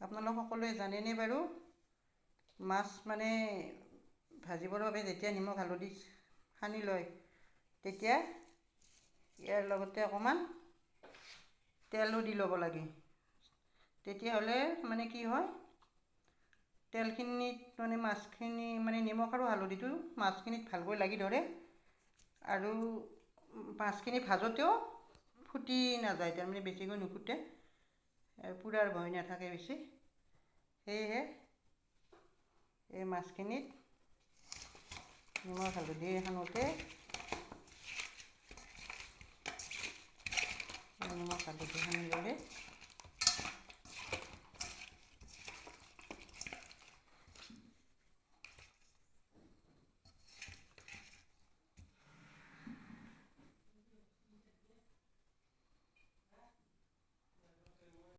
আপোনালোক সকলোৱে জানেনে বাৰু মাছ মানে ভাজিবৰ বাবে যেতিয়া নিমখ হালধি সানি লয় তেতিয়া ইয়াৰ লগতে অকণমান তেলো দি ল'ব লাগে। তেতিয়াহ'লে মানে কি হয়, তেলখিনিত মানে মাছখিনি মানে নিমখ আৰু হালধিটো মাছখিনিত ভালকৈ লাগি ধৰে আৰু মাছখিনি ভাজোতেও ফুটি নাযায়, তাৰমানে বেছিকৈ নুফুটে, পুৰাৰ ভয় নাথাকে বেছি। সেয়েহে এই মাছখিনিত নিমখ হালধি সানোতে নিমখ হালধি সানি ল'লে